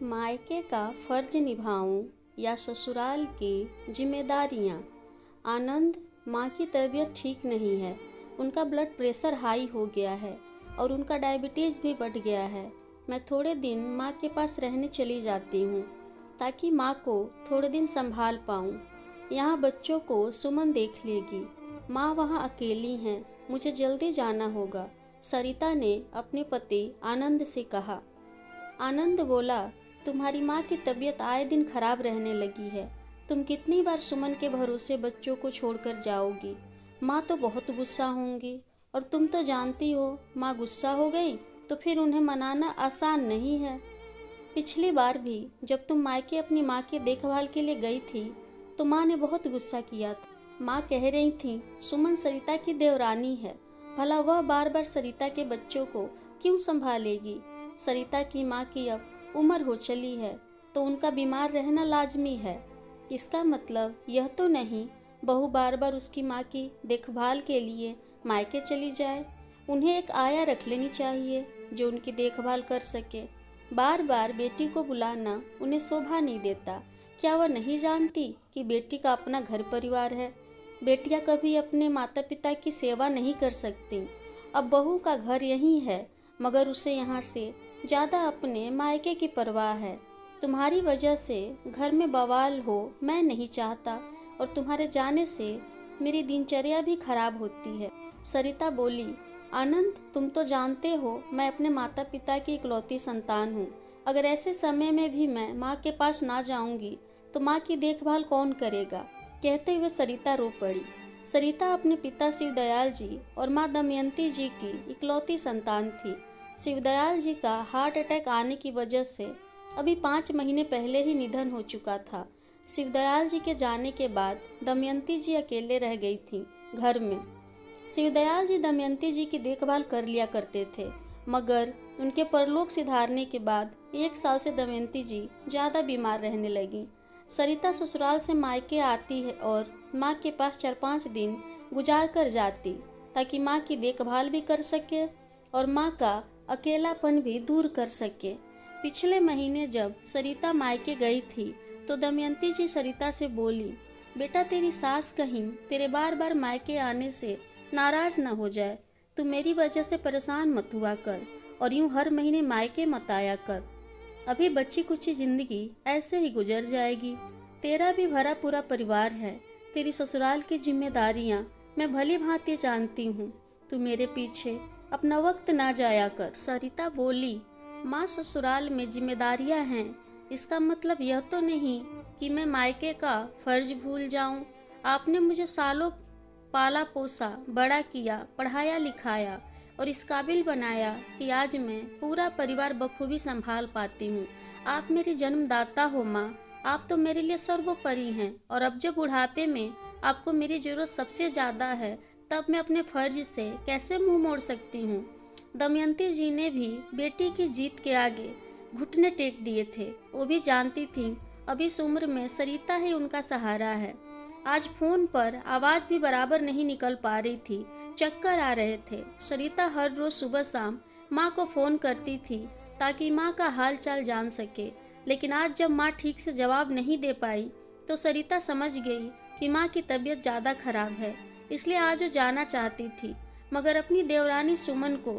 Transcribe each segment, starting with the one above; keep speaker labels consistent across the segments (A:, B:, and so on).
A: मायके का फर्ज निभाऊं या ससुराल की जिम्मेदारियां। आनंद, माँ की तबीयत ठीक नहीं है। उनका ब्लड प्रेशर हाई हो गया है और उनका डायबिटीज़ भी बढ़ गया है। मैं थोड़े दिन माँ के पास रहने चली जाती हूँ ताकि माँ को थोड़े दिन संभाल पाऊँ। यहाँ बच्चों को सुमन देख लेगी। माँ वहाँ अकेली हैं, मुझे जल्दी जाना होगा, सरिता ने अपने पति आनंद से कहा। आनंद बोला, तुम्हारी माँ की तबीयत आए दिन खराब रहने लगी है। तुम कितनी बार सुमन के भरोसे बच्चों को छोड़कर जाओगी? माँ तो बहुत गुस्सा होंगी और तुम तो जानती हो, माँ गुस्सा हो गई तो फिर उन्हें मनाना आसान नहीं है। पिछली बार भी जब तुम मायके अपनी माँ की देखभाल के लिए गई थी तो माँ ने बहुत गुस्सा किया था। माँ कह रही थी सुमन सरिता की देवरानी है, भला वह बार बार सरिता के बच्चों को क्यों संभालेगी? सरिता की माँ की अब उम्र हो चली है तो उनका बीमार रहना लाजमी है। इसका मतलब यह तो नहीं बहू बार बार उसकी माँ की देखभाल के लिए मायके चली जाए। उन्हें एक आया रख लेनी चाहिए जो उनकी देखभाल कर सके। बार बार बेटी को बुलाना उन्हें शोभा नहीं देता। क्या वह नहीं जानती कि बेटी का अपना घर परिवार है? बेटियां कभी अपने माता पिता की सेवा नहीं कर सकती। अब बहू का घर यही है मगर उसे यहाँ से ज़्यादा अपने मायके की परवाह है। तुम्हारी वजह से घर में बवाल हो मैं नहीं चाहता और तुम्हारे जाने से मेरी दिनचर्या भी खराब होती है। सरिता बोली, आनंद, तुम तो जानते हो मैं अपने माता पिता की इकलौती संतान हूँ। अगर ऐसे समय में भी मैं माँ के पास ना जाऊँगी तो माँ की देखभाल कौन करेगा? कहते हुए सरिता रो पड़ी। सरिता अपने पिता शिवदयाल जी और माँ दमयंती जी की इकलौती संतान थी। शिवदयाल जी का हार्ट अटैक आने की वजह से अभी 5 महीने पहले ही निधन हो चुका था। शिवदयाल जी के जाने के बाद दमयंती जी अकेले रह गई थी घर में। शिवदयाल जी दमयंती जी की देखभाल कर लिया करते थे मगर उनके परलोक सिधारने के बाद 1 साल से दमयंती जी ज़्यादा बीमार रहने लगी। सरिता ससुराल से मायके आती है और माँ के पास 4-5 दिन गुजार कर जाती ताकि माँ की देखभाल भी कर सके और माँ का अकेलापन भी दूर कर सके। पिछले महीने जब सरिता मायके गई थी तो दमयंती जी सरिता से बोली, बेटा तेरी सास कहीं तेरे बार बार मायके आने से नाराज न हो जाए। तू मेरी वजह से परेशान मत हुआ कर और यूं हर महीने मायके मत आया कर। अभी बच्ची कुची जिंदगी ऐसे ही गुजर जाएगी। तेरा भी भरा पूरा परिवार है। तेरी ससुराल की जिम्मेदारियां मैं भली भांति जानती हूँ। तू मेरे पीछे अपना वक्त ना जाया कर। सरिता बोली, माँ, ससुराल में जिम्मेदारियां हैं, इसका मतलब यह तो नहीं कि मैं मायके का फर्ज भूल जाऊं। आपने मुझे सालों पाला पोसा, बड़ा किया, पढ़ाया लिखाया और इस काबिल बनाया कि आज मैं पूरा परिवार बखूबी संभाल पाती हूँ। आप मेरी जन्मदाता हो माँ, आप तो मेरे लिए सर्वोपरि हैं और अब जब बुढ़ापे में आपको मेरी जरूरत सबसे ज़्यादा है तब मैं अपने फर्ज से कैसे मुंह मोड़ सकती हूँ। दमयंती जी ने भी बेटी की जीत के आगे घुटने टेक दिए थे। वो भी जानती थीं अब इस उम्र में सरिता ही उनका सहारा है। आज फोन पर आवाज़ भी बराबर नहीं निकल पा रही थी, चक्कर आ रहे थे। सरिता हर रोज सुबह शाम माँ को फ़ोन करती थी ताकि माँ का हाल चाल जान सके, लेकिन आज जब माँ ठीक से जवाब नहीं दे पाई तो सरिता समझ गई कि माँ की तबीयत ज़्यादा खराब है। इसलिए आज वो जाना चाहती थी मगर अपनी देवरानी सुमन को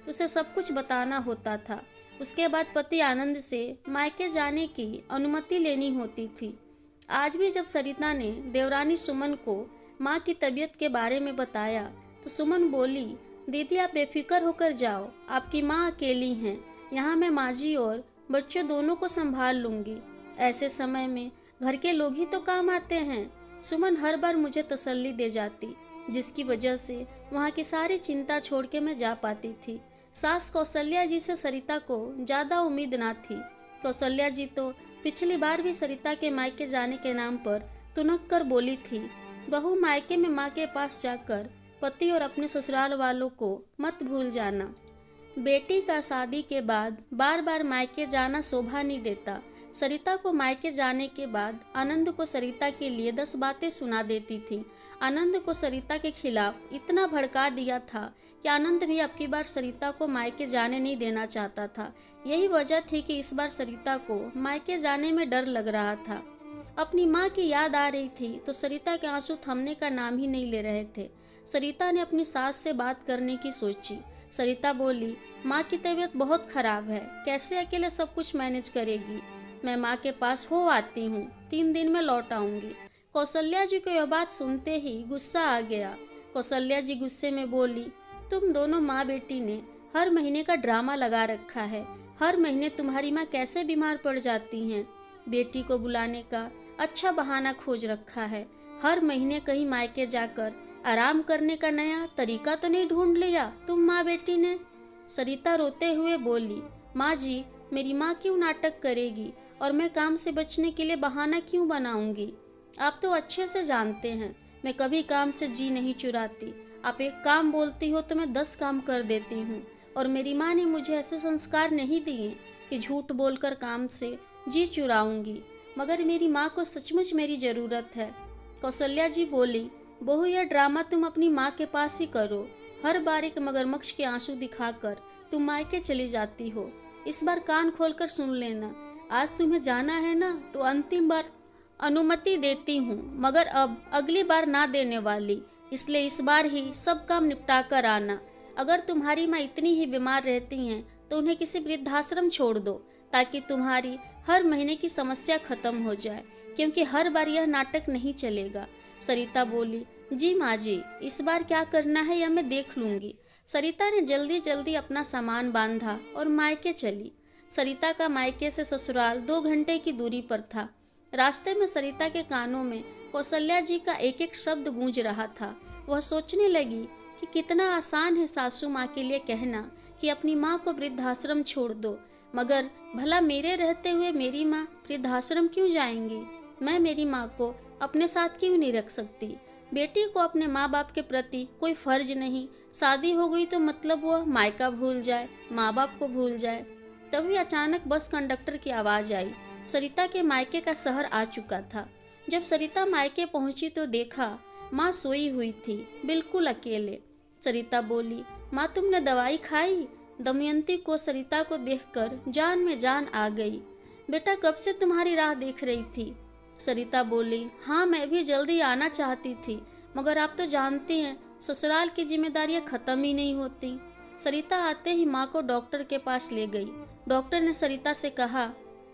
A: उसे सब कुछ बताना होता था। उसके बाद पति आनंद से मायके जाने की अनुमति लेनी होती थी। आज भी जब सरिता ने देवरानी सुमन को माँ की तबीयत के बारे में बताया तो सुमन बोली, दीदी आप बेफिक्र होकर जाओ, आपकी माँ अकेली हैं। यहाँ मैं माँ जी और बच्चों दोनों को संभाल लूँगी। ऐसे समय में घर के लोग ही तो काम आते हैं। सुमन हर बार मुझे तसल्ली दे जाती जिसकी वजह से वहाँ की सारी चिंता छोड़ के मैं जा पाती थी। सास कौशल्या जी से सरिता को ज़्यादा उम्मीद ना थी। कौशल्या जी तो पिछली बार भी सरिता के मायके जाने के नाम पर तुनक कर बोली थी, बहू मायके में माँ के पास जाकर पति और अपने ससुराल वालों को मत भूल जाना। बेटी का शादी के बाद बार बार मायके जाना शोभा नहीं देता। सरिता को मायके जाने के बाद आनंद को सरिता के लिए 10 बातें सुना देती थी। आनंद को सरिता के खिलाफ इतना भड़का दिया था कि आनंद भी अब की बार सरिता को मायके जाने नहीं देना चाहता था। यही वजह थी कि इस बार सरिता को मायके जाने में डर लग रहा था। अपनी माँ की याद आ रही थी तो सरिता के आंसू थमने का नाम ही नहीं ले रहे थे। सरिता ने अपनी सास से बात करने की सोची। सरिता बोली, माँ की तबीयत बहुत खराब है, कैसे अकेले सब कुछ मैनेज करेगी। मैं माँ के पास हो आती हूँ, 3 दिन में लौट आऊंगी। कौशल्या जी को यह बात सुनते ही गुस्सा आ गया। कौशल्या जी गुस्से में बोली, तुम दोनों माँ बेटी ने हर महीने का ड्रामा लगा रखा है। हर महीने तुम्हारी माँ कैसे बीमार पड़ जाती हैं। बेटी को बुलाने का अच्छा बहाना खोज रखा है। हर महीने कहीं मायके जाकर आराम करने का नया तरीका तो नहीं ढूंढ लिया तुम माँ बेटी ने। सरिता रोते हुए बोली, माँ जी, मेरी माँ क्यों नाटक करेगी और मैं काम से बचने के लिए बहाना क्यों बनाऊंगी। आप तो अच्छे से जानते हैं मैं कभी काम से जी नहीं चुराती। आप एक काम बोलती हो तो मैं 10 काम कर देती हूँ। और मेरी माँ ने मुझे ऐसे संस्कार नहीं दिए कि झूठ बोलकर काम से जी चुराऊंगी। मगर मेरी माँ को सचमुच मेरी ज़रूरत है। कौशल्या जी बोली, बहू, यह ड्रामा तुम अपनी माँ के पास ही करो। हर बार एक मगरमच्छ के आंसू दिखाकर तुम मायके चली जाती हो। इस बार कान खोलकर सुन लेना। आज तुम्हें जाना है ना तो अंतिम बार अनुमति देती हूँ, मगर अब अगली बार ना देने वाली। इसलिए इस बार ही सब काम निपटा कर आना। अगर तुम्हारी माँ इतनी ही बीमार रहती हैं तो उन्हें किसी वृद्धाश्रम छोड़ दो, ताकि तुम्हारी हर महीने की समस्या खत्म हो जाए, क्योंकि हर बार यह नाटक नहीं चलेगा। सरिता बोली, जी माँ जी, इस बार क्या करना है यह मैं देख लूंगी। सरिता ने जल्दी जल्दी अपना सामान बांधा और मायके चली। सरिता का मायके से ससुराल 2 घंटे की दूरी पर था। रास्ते में सरिता के कानों में कौशल्या जी का एक एक शब्द गूंज रहा था। वह सोचने लगी कि कितना आसान है सासू माँ के लिए कहना कि अपनी माँ को वृद्धाश्रम छोड़ दो, मगर भला मेरे रहते हुए मेरी माँ वृद्धाश्रम क्यों जाएंगी। मैं मेरी माँ को अपने साथ क्यों नहीं रख सकती। बेटी को अपने माँ बाप के प्रति कोई फर्ज नहीं। शादी हो गई तो मतलब वह मायका भूल जाए, माँ बाप को भूल जाए। तभी अचानक बस कंडक्टर की आवाज आई। सरिता के मायके का शहर आ चुका था। जब सरिता मायके पहुंची तो देखा माँ सोई हुई थी, बिल्कुल अकेले। सरिता बोली, माँ तुमने दवाई खाई। दमयंती को सरिता को देखकर जान में जान आ गई। बेटा, कब से तुम्हारी राह देख रही थी। सरिता बोली, हाँ मैं भी जल्दी आना चाहती थी, मगर आप तो जानती हैं ससुराल की जिम्मेदारियां खत्म ही नहीं होती। सरिता आते ही माँ को डॉक्टर के पास ले गई। डॉक्टर ने सरिता से कहा,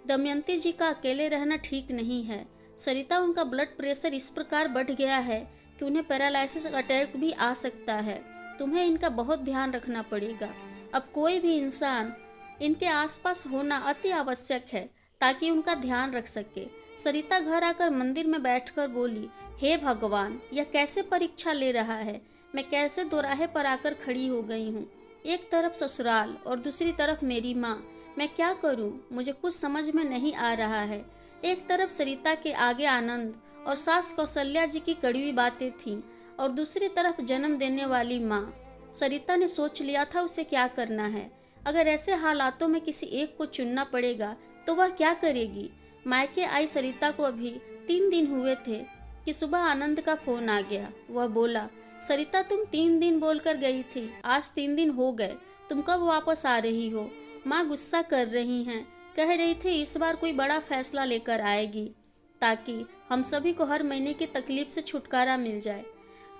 A: दमयंती जी का अकेले रहना ठीक नहीं है। सरिता, उनका ब्लड प्रेशर इस प्रकार बढ़ गया है कि उन्हें पैरालिसिस अटैक भी आ सकता है। तुम्हें इनका बहुत ध्यान रखना पड़ेगा। अब कोई भी इंसान इनके आसपास होना अति आवश्यक है ताकि उनका ध्यान रख सके। सरिता घर आकर मंदिर में बैठकर बोली, हे भगवान, यह कैसे परीक्षा ले रहा है। मैं कैसे दोराहे पर आकर खड़ी हो गई हूँ। एक तरफ ससुराल और दूसरी तरफ मेरी माँ। मैं क्या करूँ, मुझे कुछ समझ में नहीं आ रहा है। एक तरफ सरिता के आगे आनंद और सास कौशल्या जी की कड़वी बातें थीं, और दूसरी तरफ जन्म देने वाली माँ। सरिता ने सोच लिया था उसे क्या करना है। अगर ऐसे हालातों में किसी एक को चुनना पड़ेगा तो वह क्या करेगी। मायके आई सरिता को अभी 3 दिन हुए थे कि सुबह आनंद का फोन आ गया। वह बोला, सरिता तुम 3 दिन बोलकर गई थी, आज 3 दिन हो गए, तुम कब वापस आ रही हो। माँ गुस्सा कर रही हैं, कह रही थी इस बार कोई बड़ा फैसला लेकर आएगी ताकि हम सभी को हर महीने की तकलीफ से छुटकारा मिल जाए।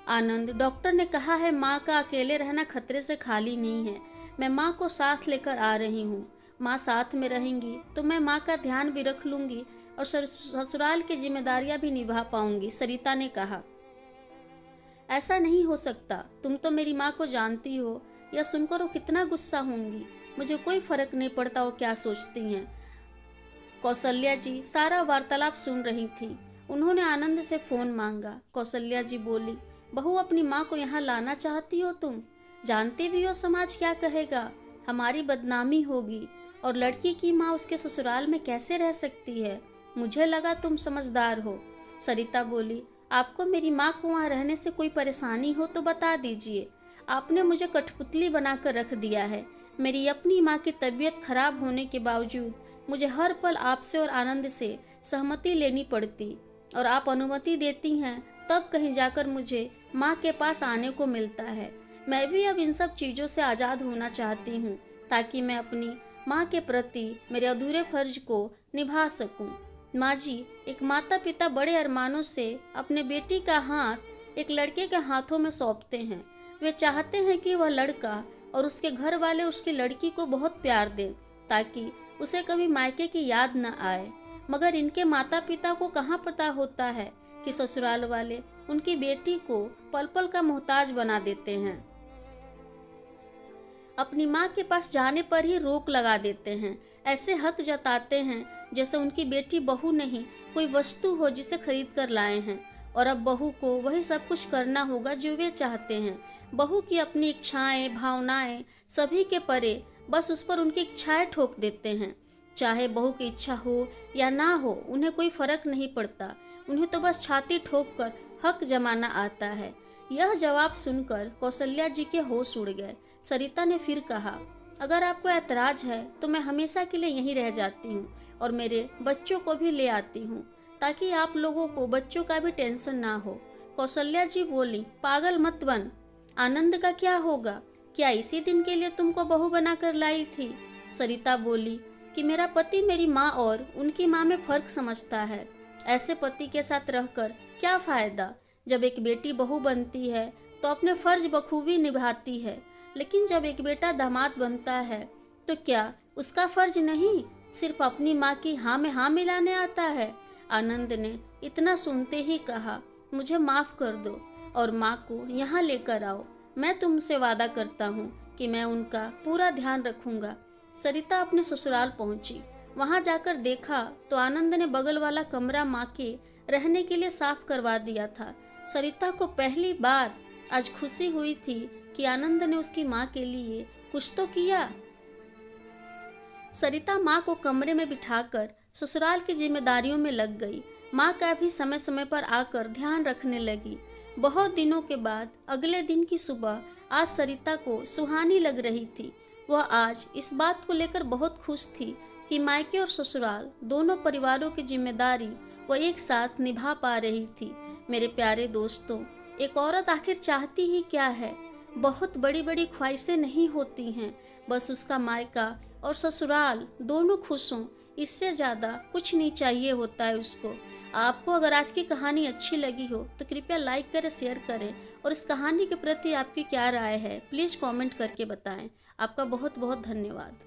A: आनंद, डॉक्टर ने कहा है माँ का अकेले रहना खतरे से खाली नहीं है। मैं माँ को साथ लेकर आ रही हूँ। माँ साथ में रहेंगी तो मैं माँ का ध्यान भी रख लूंगी और ससुराल की जिम्मेदारियां भी निभा पाऊंगी। सरिता ने कहा, ऐसा नहीं हो सकता, तुम तो मेरी माँ को जानती हो। यह सुनकर वो कितना गुस्सा होंगी। मुझे कोई फर्क नहीं पड़ता वो क्या सोचती हैं। कौशल्या जी सारा वार्तालाप सुन रही थी। उन्होंने आनंद से फोन मांगा। कौशल्या जी बोली, बहू, अपनी माँ को यहाँ लाना चाहती हो तुम। जानती भी हो समाज क्या कहेगा, हमारी बदनामी होगी और लड़की की माँ उसके ससुराल में कैसे रह सकती है। मुझे लगा तुम समझदार हो। सरिता बोली, आपको मेरी माँ को वहाँ रहने से कोई परेशानी हो तो बता दीजिए। आपने मुझे कठपुतली बनाकर रख दिया है। मेरी अपनी माँ की तबीयत खराब होने के बावजूद मुझे हर पल आपसे और आनंद से सहमति लेनी पड़ती, और आप अनुमति देती हैं तब कहीं जाकर मुझे माँ के पास आने को मिलता है। मैं भी अब इन सब चीज़ों से आज़ाद होना चाहती हूँ ताकि मैं अपनी माँ के प्रति मेरे अधूरे फर्ज को निभा सकूं। माँ जी, एक माता पिता बड़े अरमानों से अपने बेटी का हाथ एक लड़के के हाथों में सौंपते हैं। वे चाहते हैं कि वह लड़का और उसके घर वाले उसकी लड़की को बहुत प्यार दें ताकि उसे कभी मायके की याद न आए। मगर इनके माता पिता को कहाँ पता होता है कि ससुराल वाले उनकी बेटी को पल पल का मोहताज बना देते हैं। अपनी माँ के पास जाने पर ही रोक लगा देते हैं। ऐसे हक जताते हैं जैसे उनकी बेटी बहू नहीं कोई वस्तु हो जिसे खरीद कर लाए हैं, और अब बहू को वही सब कुछ करना होगा जो वे चाहते हैं। बहू की अपनी इच्छाएं भावनाएं सभी के परे बस उस पर उनकी इच्छाएं ठोक देते हैं। चाहे बहू की इच्छा हो या ना हो उन्हें कोई फर्क नहीं पड़ता, उन्हें तो बस छाती ठोक कर हक जमाना आता है। यह जवाब सुनकर कौशल्या जी के होश उड़ गए। सरिता ने फिर कहा, अगर आपको ऐतराज है तो मैं हमेशा के लिए यहीं रह जाती हूँ और मेरे बच्चों को भी ले आती हूँ ताकि आप लोगों को बच्चों का भी टेंशन ना हो। कौशल्या जी बोली, पागल मत बन, आनंद का क्या होगा? क्या इसी दिन के लिए तुमको बहू बना कर लाई थी? सरिता बोली कि मेरा पति मेरी माँ और उनकी माँ में फर्क समझता है। ऐसे पति के साथ रहकर क्या फायदा? जब एक बेटी बहू बनती है तो अपने फर्ज बखूबी निभाती है, लेकिन जब एक बेटा दामाद बनता है तो क्या उसका फर्ज नहीं सिर्फ अपनी माँ की हाँ में हाँ मिलाने आता है? आनंद ने इतना सुनते ही कहा, मुझे माफ कर दो और माँ को यहाँ लेकर आओ। मैं तुमसे वादा करता हूँ कि मैं उनका पूरा ध्यान रखूंगा। सरिता अपने ससुराल पहुंची। वहां जाकर देखा तो आनंद ने बगल वाला कमरा माँ के रहने के लिए साफ करवा दिया था। सरिता को पहली बार आज खुशी हुई थी कि आनंद ने उसकी माँ के लिए कुछ तो किया। सरिता माँ को कमरे में बिठाकर ससुराल की जिम्मेदारियों में लग गई। माँ का भी समय समय पर आकर ध्यान रखने लगी। बहुत दिनों के बाद अगले दिन की सुबह आज सरिता को सुहानी लग रही थी। वह आज इस बात को लेकर बहुत खुश थी कि मायके और ससुराल दोनों परिवारों की जिम्मेदारी वह एक साथ निभा पा रही थी। मेरे प्यारे दोस्तों, एक औरत आखिर चाहती ही क्या है? बहुत बड़ी बड़ी ख्वाहिशें नहीं होती हैं, बस उसका मायका और ससुराल दोनों खुश हों, इससे ज़्यादा कुछ नहीं चाहिए होता है उसको। आपको अगर आज की कहानी अच्छी लगी हो तो कृपया लाइक करें, शेयर करें, और इस कहानी के प्रति आपकी क्या राय है प्लीज़ कमेंट करके बताएं। आपका बहुत बहुत धन्यवाद।